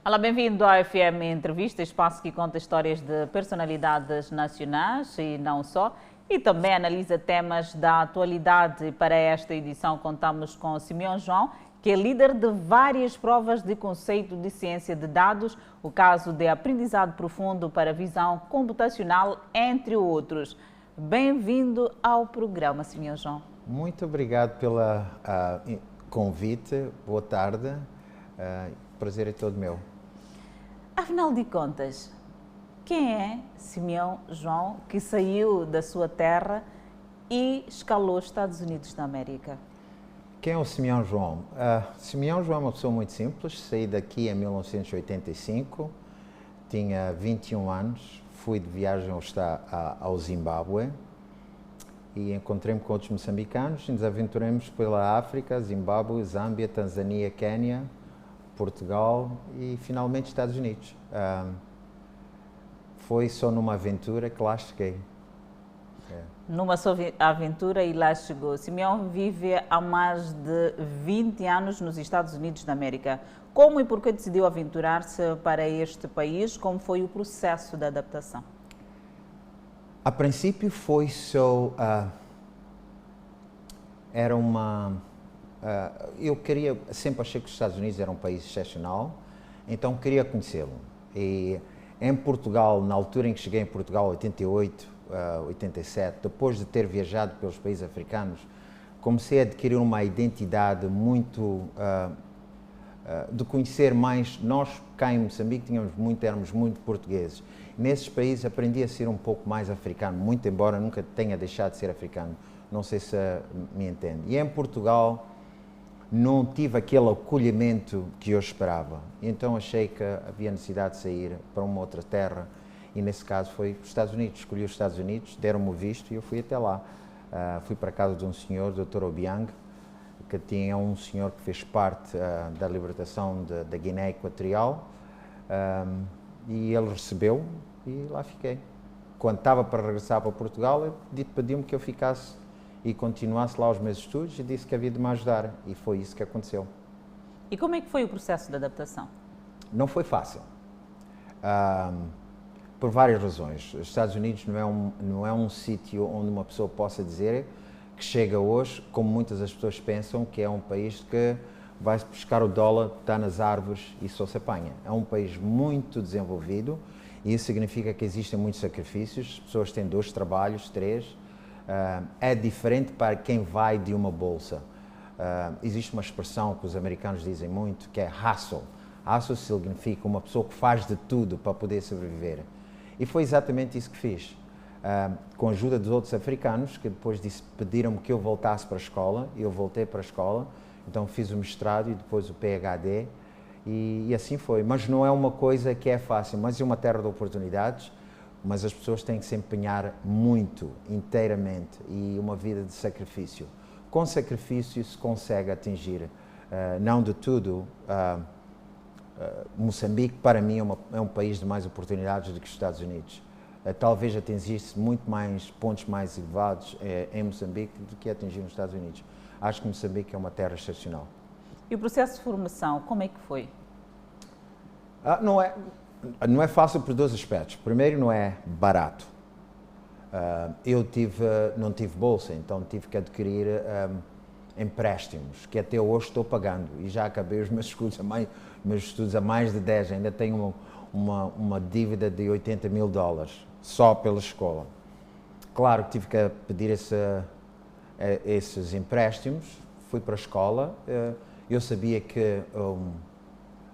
Olá, bem-vindo à FM Entrevista, espaço que conta histórias de personalidades nacionais e não só, e também analisa temas da atualidade. Para esta edição contamos com Simeão João, que é líder de várias provas de conceito de ciência de dados, o caso de aprendizado profundo para visão computacional, entre outros. Bem-vindo ao programa, Simeão João. Muito obrigado pelo convite, boa tarde, o prazer é todo meu. Afinal de contas, quem é Simeão João, que saiu da sua terra e escalou os Estados Unidos da América? Quem é o Simeão João? Simeão João é uma pessoa muito simples, saí daqui em 1985, tinha 21 anos, fui de viagem ao Zimbábue e encontrei-me com outros moçambicanos e nos aventuramos pela África, Zimbábue, Zâmbia, Tanzânia, Quénia, Portugal e finalmente Estados Unidos. Foi só numa aventura que lá cheguei. Numa só aventura e lá chegou. Simeão vive há mais de 20 anos nos Estados Unidos da América. Como e por que decidiu aventurar-se para este país? Como foi o processo da adaptação? A princípio foi só... era uma... sempre achei que os Estados Unidos era um país excepcional, então queria conhecê-lo. E em Portugal, na altura em que cheguei em Portugal, 88, 87, depois de ter viajado pelos países africanos, comecei a adquirir uma identidade muito... de conhecer mais. Nós, cá em Moçambique, éramos muito portugueses. Nesses países aprendi a ser um pouco mais africano, muito embora nunca tenha deixado de ser africano. Não sei se me entende. E em Portugal não tive aquele acolhimento que eu esperava. Então achei que havia necessidade de sair para uma outra terra e nesse caso foi os Estados Unidos. Escolhi os Estados Unidos, deram-me o visto e eu fui até lá. Fui para a casa de um senhor, Dr. Obiang, que tinha um senhor que fez parte da libertação da Guiné Equatorial e ele recebeu e lá fiquei. Quando estava para regressar para Portugal, ele pediu-me que eu ficasse e continuasse lá os meus estudos e disse que havia de me ajudar e foi isso que aconteceu. E como é que foi o processo de adaptação? Não foi fácil, por várias razões. Os Estados Unidos não é um sítio onde uma pessoa possa dizer que chega hoje, como muitas das pessoas pensam, que é um país que vai buscar o dólar, está nas árvores e só se apanha. É um país muito desenvolvido e isso significa que existem muitos sacrifícios, as pessoas têm 2 trabalhos, 3. É diferente para quem vai de uma bolsa. Existe uma expressão que os americanos dizem muito, que é hustle. Hustle significa uma pessoa que faz de tudo para poder sobreviver. E foi exatamente isso que fiz. Com a ajuda dos outros africanos, que depois pediram-me que eu voltasse para a escola, e eu voltei para a escola, então fiz o mestrado e depois o PhD, e assim foi. Mas não é uma coisa que é fácil, mas é uma terra de oportunidades, mas as pessoas têm que se empenhar muito, inteiramente, e uma vida de sacrifício. Com sacrifício se consegue atingir, não de tudo. Moçambique, para mim, é um país de mais oportunidades do que os Estados Unidos. Talvez atingisse muito mais pontos mais elevados em Moçambique do que atingir nos Estados Unidos. Acho que Moçambique é uma terra excepcional. E o processo de formação, como é que foi? Não é fácil por 2 aspectos. Primeiro, não é barato. Eu não tive bolsa, então tive que adquirir empréstimos, que até hoje estou pagando. E já acabei os meus estudos há mais de 10. Ainda tenho uma dívida de $80 mil, só pela escola. Claro que tive que pedir esses empréstimos. Fui para a escola. Eu sabia que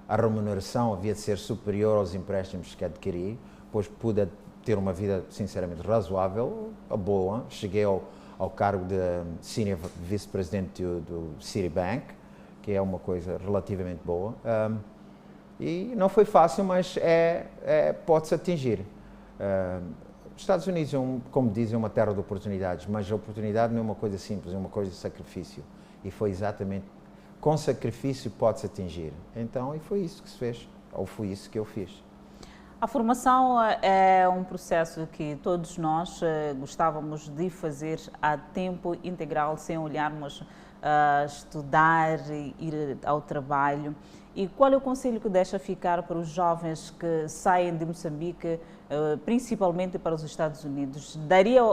a remuneração havia de ser superior aos empréstimos que adquiri, pois pude ter uma vida, sinceramente, razoável, boa. Cheguei ao cargo de Senior Vice-Presidente do Citibank, que é uma coisa relativamente boa. E não foi fácil, mas pode-se atingir. Os Estados Unidos, como dizem, é uma terra de oportunidades, mas a oportunidade não é uma coisa simples, é uma coisa de sacrifício. E foi exatamente... Com sacrifício pode-se atingir. Então, e foi isso que se fez, ou foi isso que eu fiz. A formação é um processo que todos nós gostávamos de fazer a tempo integral, sem olharmos estudar, ir ao trabalho. E qual é o conselho que deixa ficar para os jovens que saem de Moçambique, principalmente para os Estados Unidos? Daria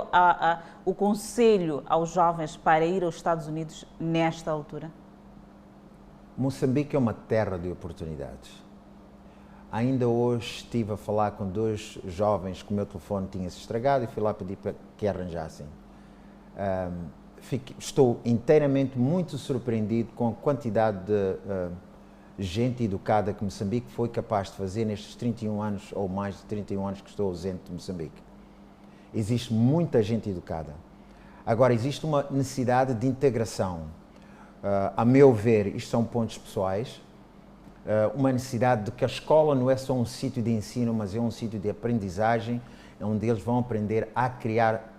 o conselho aos jovens para ir aos Estados Unidos nesta altura? Moçambique é uma terra de oportunidades. Ainda hoje estive a falar com 2 jovens que o meu telefone tinha se estragado e fui lá pedir para que arranjassem. Estou inteiramente muito surpreendido com a quantidade de gente educada que Moçambique foi capaz de fazer nestes 31 anos, ou mais de 31 anos que estou ausente de Moçambique. Existe muita gente educada. Agora, existe uma necessidade de integração. A meu ver, isto são pontos pessoais, uma necessidade de que a escola não é só um sítio de ensino, mas é um sítio de aprendizagem, onde eles vão aprender a criar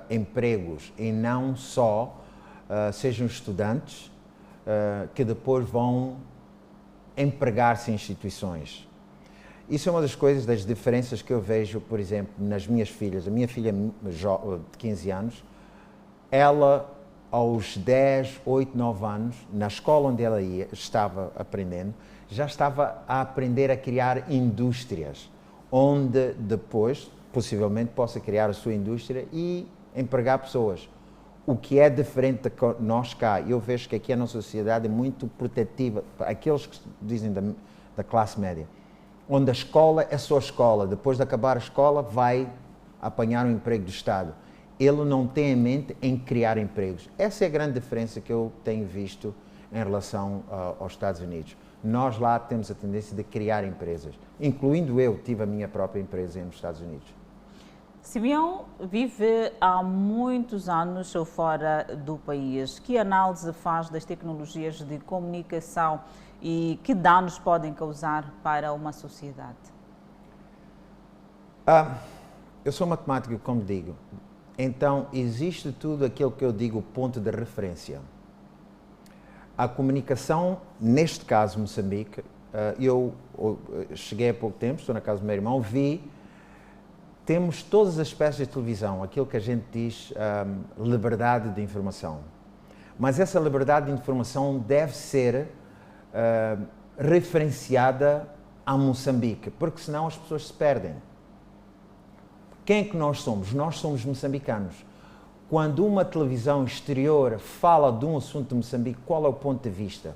empregos e não só sejam estudantes que depois vão empregar-se em instituições. Isso é uma das coisas, das diferenças que eu vejo, por exemplo, nas minhas filhas. A minha filha de 15 anos, ela aos 10, 8, 9 anos, na escola onde ela estava aprendendo, já estava a aprender a criar indústrias, onde depois, possivelmente, possa criar a sua indústria e empregar pessoas. O que é diferente de nós cá, eu vejo que aqui a nossa sociedade é muito protetiva, aqueles que dizem da classe média, onde a escola é só a escola, depois de acabar a escola vai apanhar um emprego do Estado. Ele não tem em mente em criar empregos. Essa é a grande diferença que eu tenho visto em relação aos Estados Unidos. Nós lá temos a tendência de criar empresas, incluindo eu, tive a minha própria empresa nos Estados Unidos. Simeão vive há muitos anos fora do país. Que análise faz das tecnologias de comunicação e que danos podem causar para uma sociedade? Eu sou matemático, como digo. Então, existe tudo aquilo que eu digo ponto de referência. A comunicação, neste caso, Moçambique, eu cheguei há pouco tempo, estou na casa do meu irmão, temos todas as espécies de televisão, aquilo que a gente diz liberdade de informação. Mas essa liberdade de informação deve ser referenciada a Moçambique, porque senão as pessoas se perdem. Quem é que nós somos? Nós somos moçambicanos. Quando uma televisão exterior fala de um assunto de Moçambique, qual é o ponto de vista?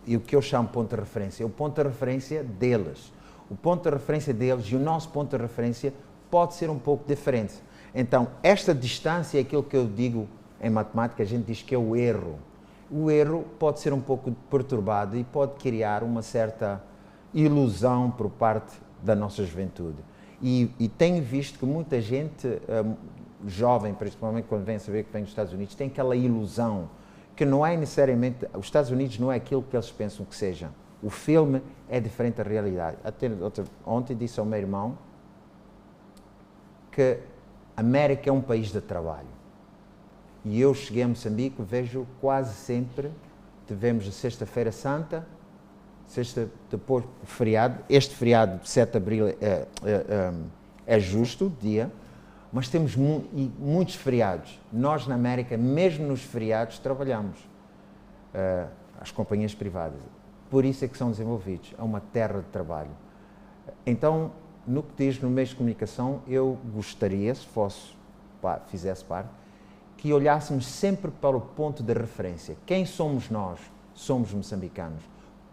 E o que eu chamo ponto de referência? O ponto de referência deles. O ponto de referência deles e o nosso ponto de referência pode ser um pouco diferente. Então, esta distância é aquilo que eu digo em matemática, a gente diz que é o erro. O erro pode ser um pouco perturbado e pode criar uma certa ilusão por parte da nossa juventude. E tenho visto que muita gente, jovem, principalmente quando vem saber que vem dos Estados Unidos, tem aquela ilusão que não é necessariamente, os Estados Unidos não é aquilo que eles pensam que seja. O filme é diferente da realidade. Até ontem disse ao meu irmão que a América é um país de trabalho. E eu cheguei a Moçambique, vejo quase sempre, tivemos a Sexta-feira Santa, depois o feriado, este feriado de 7 de Abril é justo, dia, mas temos muitos feriados. Nós na América, mesmo nos feriados, trabalhamos, as companhias privadas. Por isso é que são desenvolvidos, é uma terra de trabalho. Então, no que diz no meio de comunicação, eu gostaria, se fizesse parte, que olhássemos sempre para o ponto de referência. Quem somos nós? Somos moçambicanos.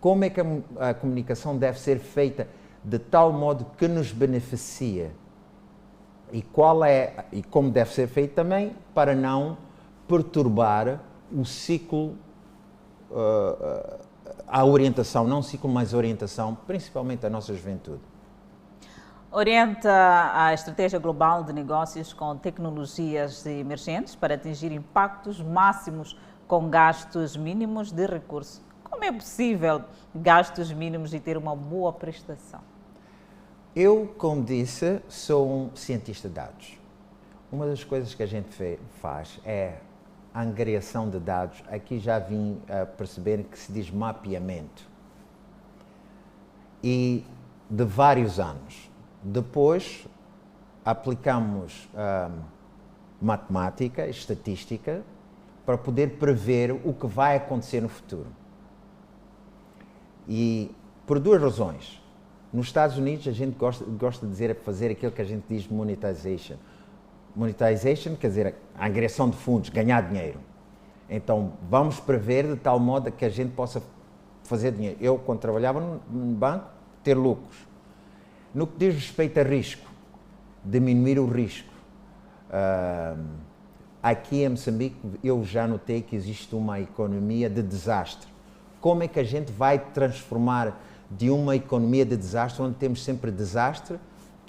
Como é que a comunicação deve ser feita de tal modo que nos beneficia? E como deve ser feito também para não perturbar o ciclo, a orientação, não o ciclo, mas a orientação, principalmente da nossa juventude. Orienta a estratégia global de negócios com tecnologias emergentes para atingir impactos máximos com gastos mínimos de recursos. Como é possível gastos mínimos e ter uma boa prestação? Eu, como disse, sou um cientista de dados. Uma das coisas que a gente faz é a angariação de dados. Aqui já vim a perceber que se diz mapeamento. E de vários anos. Depois, aplicamos matemática, estatística, para poder prever o que vai acontecer no futuro. E por duas razões. Nos Estados Unidos a gente gosta de dizer, fazer aquilo que a gente diz monetization. Monetization quer dizer a angriação de fundos, ganhar dinheiro. Então vamos prever de tal modo que a gente possa fazer dinheiro. Eu, quando trabalhava no banco, ter lucros. No que diz respeito a risco, diminuir o risco. Aqui em Moçambique eu já notei que existe uma economia de desastre. Como é que a gente vai transformar de uma economia de desastre, onde temos sempre desastre,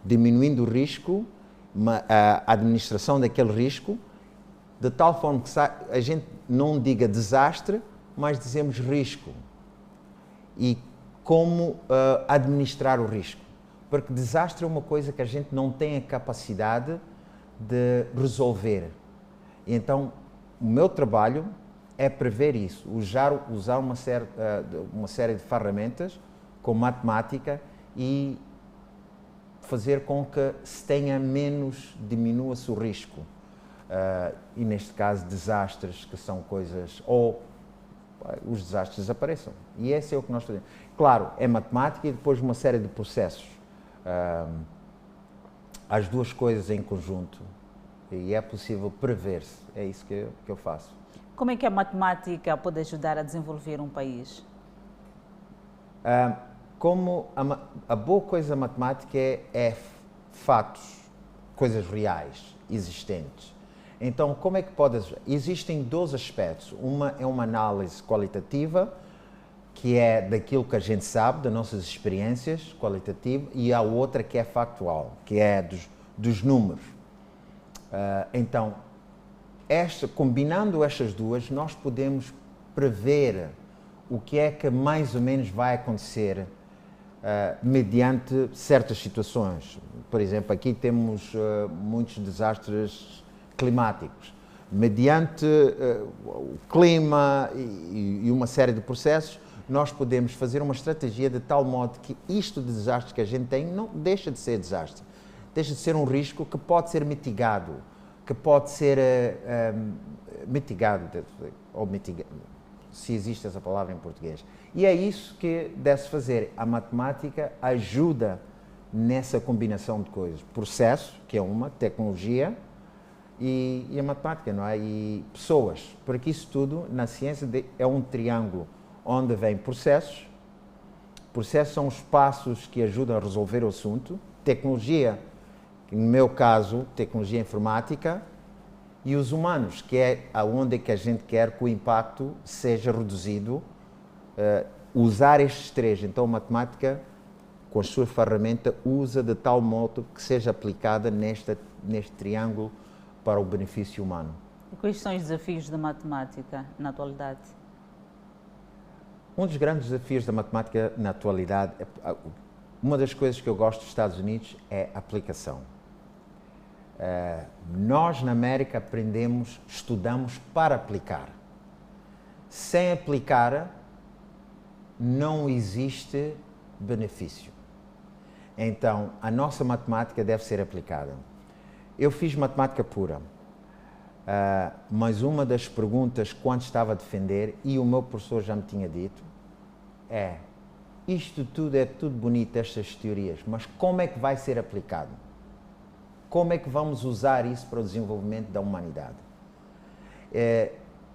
diminuindo o risco, a administração daquele risco, de tal forma que a gente não diga desastre, mas dizemos risco. E como administrar o risco. Porque desastre é uma coisa que a gente não tem a capacidade de resolver. E então, o meu trabalho é prever isso, usar uma série de ferramentas com matemática e fazer com que se tenha menos, diminua-se o risco. E neste caso, desastres que são coisas, ou os desastres desapareçam. E esse é o que nós fazemos. Claro, é matemática e depois uma série de processos. As duas coisas em conjunto. E é possível prever-se. É isso que eu faço. Como é que a matemática pode ajudar a desenvolver um país? Como a boa coisa da matemática é fatos, coisas reais, existentes. Então, como é que pode ajudar? Existem dois aspectos. Uma é uma análise qualitativa, que é daquilo que a gente sabe, das nossas experiências qualitativas, e a outra que é factual, que é dos números. Então, combinando estas duas, nós podemos prever o que é que mais ou menos vai acontecer mediante certas situações. Por exemplo, aqui temos muitos desastres climáticos. Mediante o clima e uma série de processos, nós podemos fazer uma estratégia de tal modo que isto de desastre que a gente tem não deixa de ser desastre. Deixa de ser um risco que pode ser mitigado, se existe essa palavra em português. E é isso que deve-se fazer. A matemática ajuda nessa combinação de coisas. Processo, que é uma, tecnologia e a matemática, não é? E pessoas. Porque isso tudo, na ciência, é um triângulo onde vem processos. Processos são os passos que ajudam a resolver o assunto. Tecnologia, no meu caso, tecnologia informática, e os humanos, que é aonde que a gente quer que o impacto seja reduzido, usar estes três. Então, a matemática, com a sua ferramenta, usa de tal modo que seja aplicada neste triângulo para o benefício humano. E quais são os desafios da matemática na atualidade? Um dos grandes desafios da matemática na atualidade, uma das coisas que eu gosto dos Estados Unidos é a aplicação. Nós, na América, estudamos para aplicar. Sem aplicar, não existe benefício. Então, a nossa matemática deve ser aplicada. Eu fiz matemática pura, mas uma das perguntas, quando estava a defender, e o meu professor já me tinha dito, isto tudo é tudo bonito, estas teorias, mas como é que vai ser aplicado? Como é que vamos usar isso para o desenvolvimento da humanidade?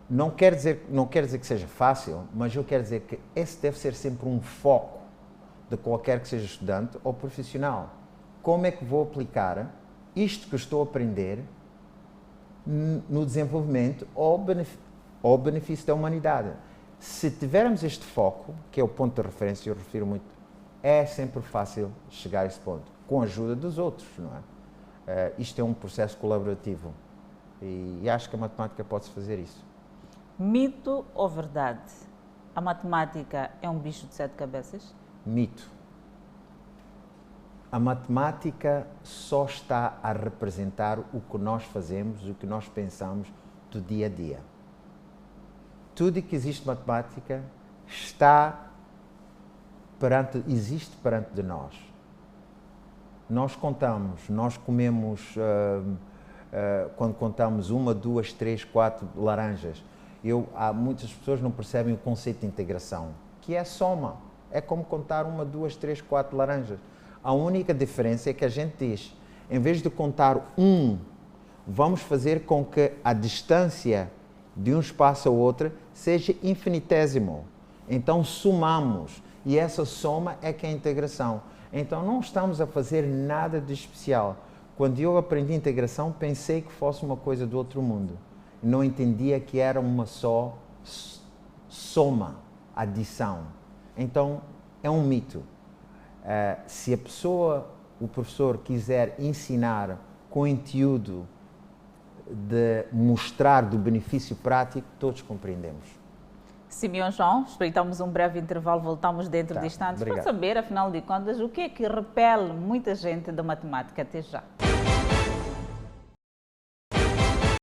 Não quer dizer que seja fácil, mas eu quero dizer que esse deve ser sempre um foco de qualquer que seja estudante ou profissional. Como é que vou aplicar isto que estou a aprender no desenvolvimento ou benefício da humanidade? Se tivermos este foco, que é o ponto de referência, eu refiro muito, é sempre fácil chegar a esse ponto, com a ajuda dos outros, não é? Isto é um processo colaborativo e acho que a matemática pode fazer isso. Mito ou verdade? A matemática é um bicho de 7 cabeças? Mito. A matemática só está a representar o que nós fazemos, o que nós pensamos do dia a dia. Tudo que existe matemática existe perante de nós. Nós comemos, quando contamos 1, 2, 3, 4 laranjas, Há muitas pessoas que não percebem o conceito de integração, que é soma. É como contar 1, 2, 3, 4 laranjas. A única diferença é que a gente diz, em vez de contar 1, vamos fazer com que a distância de um espaço ao outro seja infinitésimo. Então somamos, e essa soma é que é a integração. Então não estamos a fazer nada de especial. Quando eu aprendi integração, pensei que fosse uma coisa do outro mundo. Não entendia que era uma só soma, adição. Então é um mito. Se a pessoa, o professor, quiser ensinar conteúdo de mostrar do benefício prático, todos compreendemos. Simeão João, espreitamos um breve intervalo, voltamos dentro de instantes para saber, afinal de contas, o que é que repele muita gente da matemática. Até já.